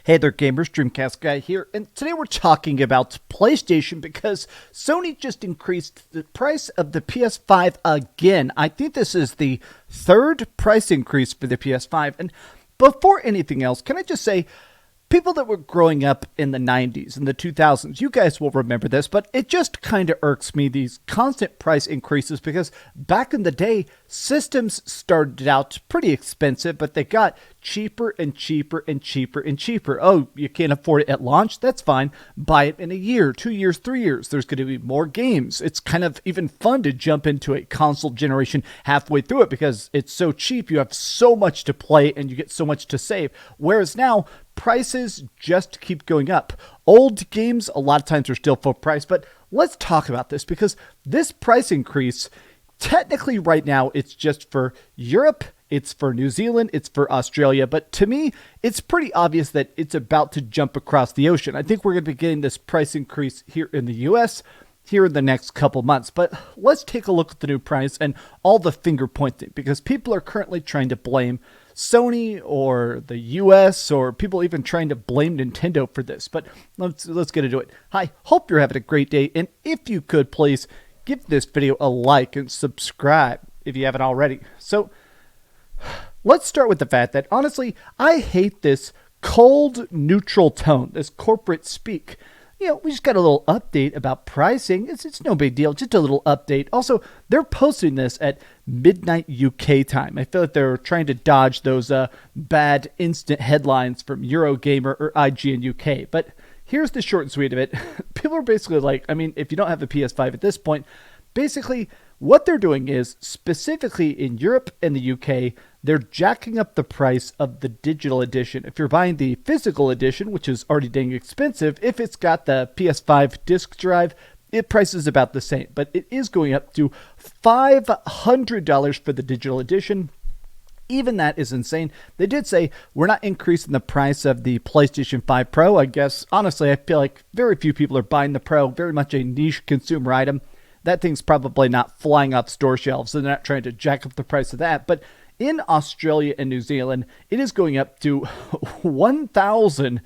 Hey there gamers, DreamcastGuy here, and today we're talking about PlayStation because Sony just increased the price of the PS5 again. I think this is the third price increase for the PS5, and before anything else, can I just say, people that were growing up in the 90s and the 2000s, you guys will remember this, but it just kind of irks me, these constant price increases, because back in the day, systems started out pretty expensive, but they got cheaper and cheaper and cheaper and cheaper. Oh, you can't afford it at launch? That's fine. Buy it in a year, 2 years, 3 years. There's going to be more games. It's kind of even fun to jump into a console generation halfway through it because it's so cheap. You have so much to play and you get so much to save. Whereas now, prices just keep going up. Old games, a lot of times, are still full price, but let's talk about this because this price increase, technically right now, it's just for Europe, it's for New Zealand, it's for Australia, but to me, it's pretty obvious that it's about to jump across the ocean. I think we're going to be getting this price increase here in the US here in the next couple months, but let's take a look at the new price and all the finger pointing, because people are currently trying to blame Sony or the US, or people even trying to blame Nintendo for this. But let's get into it. Hi, hope you're having a great day, and if you could please give this video a like and subscribe if you haven't already. So let's start with the fact that honestly, I hate this cold, neutral tone, this corporate speak. You know, we just got a little update about pricing. It's no big deal, just a little update. Also, they're posting this at midnight UK time. I feel like they're trying to dodge those bad instant headlines from Eurogamer or IGN UK. But here's the short and sweet of it. People are basically like, I mean, if you don't have a PS5 at this point, basically what they're doing is, specifically in Europe and the UK, they're jacking up the price of the digital edition. If you're buying the physical edition, which is already dang expensive, if it's got the PS5 disc drive, it price is about the same. But it is going up to $500 for the digital edition. Even that is insane. They did say, we're not increasing the price of the PlayStation 5 Pro. I guess, honestly, I feel like very few people are buying the Pro. Very much a niche consumer item. That thing's probably not flying off store shelves, so they're not trying to jack up the price of that. But in Australia and New Zealand, it is going up to $1,000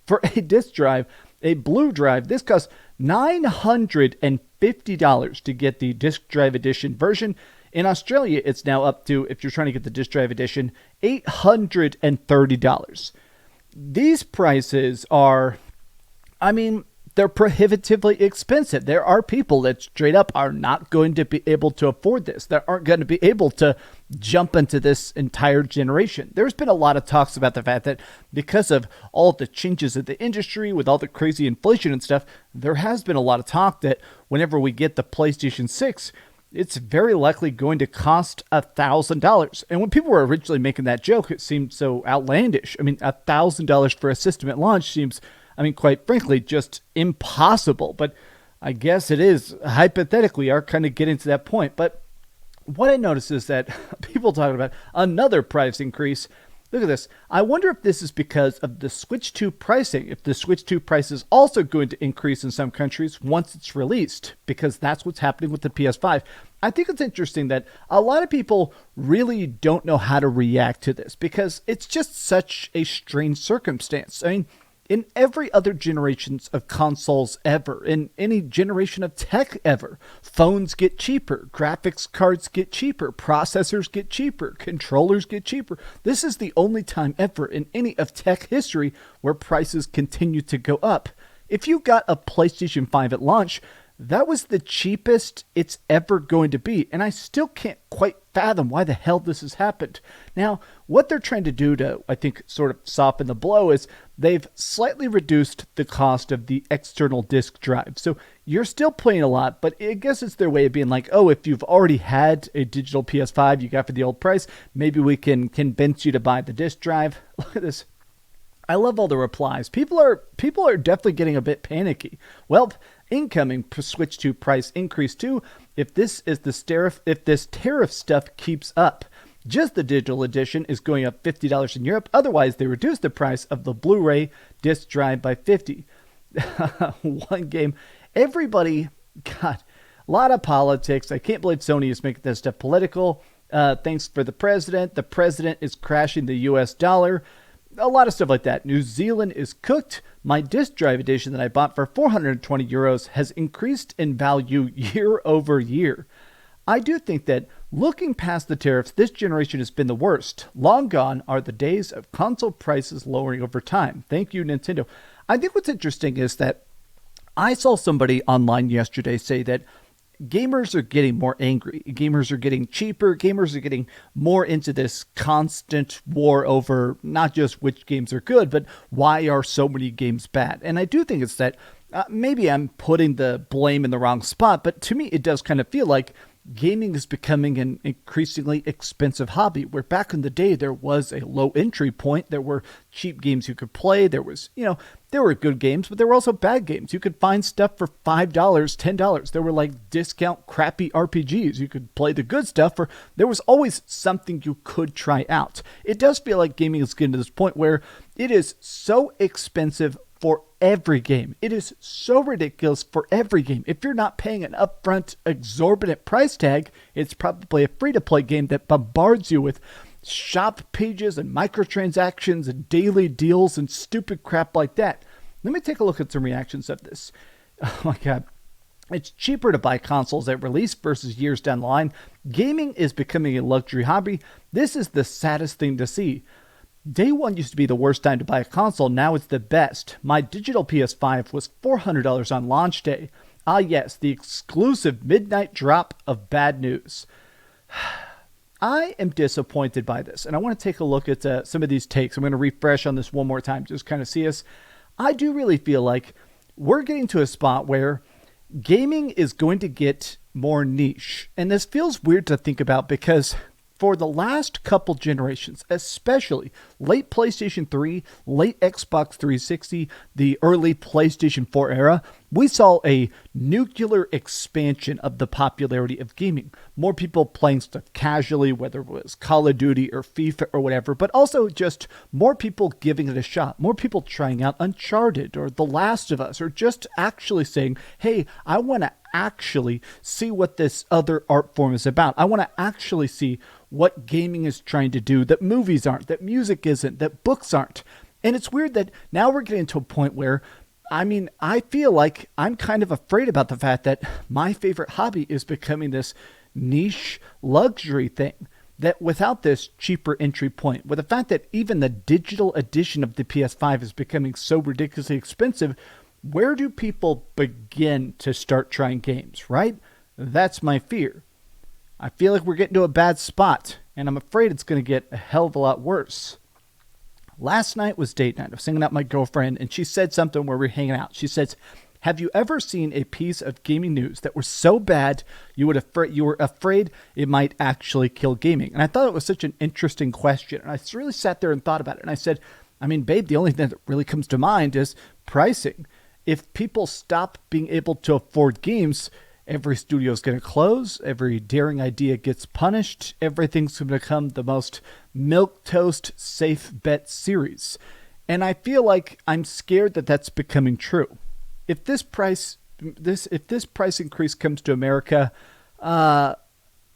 for a disc drive, a blue drive. This costs $950 to get the disc drive edition version. In Australia, it's now up to, if you're trying to get the disc drive edition, $830. These prices are, I mean, they're prohibitively expensive. There are people that straight up are not going to be able to afford this, that aren't going to be able to jump into this entire generation. There's been a lot of talks about the fact that because of all the changes in the industry, with all the crazy inflation and stuff, there has been a lot of talk that whenever we get the PlayStation 6, it's very likely going to cost $1,000. And when people were originally making that joke, it seemed so outlandish. I mean, $1,000 for a system at launch seems, I mean, quite frankly, just impossible. But I guess it is, hypothetically, are kind of getting to that point. But what I noticed is that people talking about another price increase. Look at this. I wonder if this is because of the Switch 2 pricing. If the Switch 2 price is also going to increase in some countries once it's released, because that's what's happening with the PS5. I think it's interesting that a lot of people really don't know how to react to this because it's just such a strange circumstance. I mean, in every other generations of consoles ever, in any generation of tech ever, phones get cheaper, graphics cards get cheaper, processors get cheaper, controllers get cheaper. This is the only time ever in any of tech history where prices continue to go up. If you got a PlayStation 5 at launch, that was the cheapest it's ever going to be, and I still can't quite fathom why the hell this has happened. Now, what they're trying to do to, I think, sort of soften the blow is they've slightly reduced the cost of the external disk drive. So you're still playing a lot, but I guess it's their way of being like, oh, if you've already had a digital PS5 you got for the old price, maybe we can convince you to buy the disk drive. Look at this. I love all the replies. People are definitely getting a bit panicky. Well, incoming Switch 2 price increase too. If this tariff stuff keeps up, just the digital edition is going up $50 in Europe. Otherwise, they reduce the price of the Blu-ray disc drive by $50. One game. Everybody, God, a lot of politics. I can't believe Sony is making this stuff political. Thanks for the president. The president is crashing the U.S. dollar. a lot of stuff like that. New Zealand is cooked. My disk drive edition that I bought for 420 euros has increased in value year over year. I do think that looking past the tariffs, this generation has been the worst. Long gone are the days of console prices lowering over time. Thank you, Nintendo. I think what's interesting is that I saw somebody online yesterday say that gamers are getting more angry. Gamers are getting cheaper. Gamers are getting more into this constant war over not just which games are good, but why are so many games bad? And I do think it's that maybe I'm putting the blame in the wrong spot, but to me, it does kind of feel like gaming is becoming an increasingly expensive hobby, where back in the day, there was a low entry point. There were cheap games you could play. There was, there were good games, but there were also bad games. You could find stuff for $5, $10. There were like discount crappy RPGs. You could play the good stuff for, there was always something you could try out. It does feel like gaming is getting to this point where it is so expensive for every game. It is so ridiculous for every game. If you're not paying an upfront exorbitant price tag, it's probably a free-to-play game that bombards you with shop pages and microtransactions and daily deals and stupid crap like that. Let me take a look at some reactions of this. Oh my God. It's cheaper to buy consoles at release versus years down the line. Gaming is becoming a luxury hobby. This is the saddest thing to see. Day one used to be the worst time to buy a console. Now it's the best. My digital PS5 was $400 on launch day. Ah yes, the exclusive midnight drop of bad news. I am disappointed by this, and I want to take a look at some of these takes. I'm going to refresh on this one more time, just kind of see us. I do really feel like we're getting to a spot where gaming is going to get more niche. And this feels weird to think about because for the last couple generations, especially late PlayStation 3, late Xbox 360, the early PlayStation 4 era, we saw a nuclear expansion of the popularity of gaming. More people playing stuff casually, whether it was Call of Duty or FIFA or whatever, but also just more people giving it a shot, more people trying out Uncharted or The Last of Us, or just actually saying, hey, I want to actually see what this other art form is about. I want to actually see what gaming is trying to do that movies aren't, that music isn't, that books aren't. And it's weird that now we're getting to a point where, I feel like I'm kind of afraid about the fact that my favorite hobby is becoming this niche luxury thing. That without this cheaper entry point, with the fact that even the digital edition of the PS5 is becoming so ridiculously expensive, where do people begin to start trying games, right? That's my fear. I feel like we're getting to a bad spot, and I'm afraid it's going to get a hell of a lot worse. Last night was date night. I was hanging out with my girlfriend, and she said something where we're hanging out. She says, have you ever seen a piece of gaming news that was so bad you were afraid it might actually kill gaming? And I thought it was such an interesting question, and I really sat there and thought about it. And I said, babe, the only thing that really comes to mind is pricing. If people stop being able to afford games, every studio is going to close. Every daring idea gets punished. Everything's going to become the most milquetoast safe bet series. And I feel like I'm scared that that's becoming true. If this price increase comes to America, I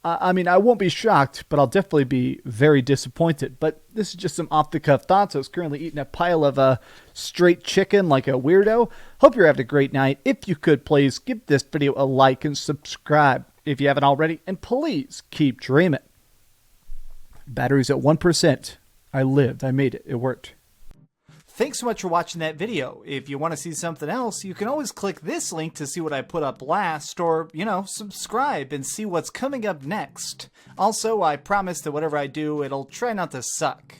won't be shocked, but I'll definitely be very disappointed. But this is just some off-the-cuff thoughts. I was currently eating a pile of straight chicken like a weirdo. Hope you're having a great night. If you could, please give this video a like and subscribe if you haven't already. And please keep dreaming. Battery's at 1%. I lived. I made it. It worked. Thanks so much for watching that video. If you want to see something else, you can always click this link to see what I put up last, or, subscribe and see what's coming up next. Also, I promise that whatever I do, it'll try not to suck.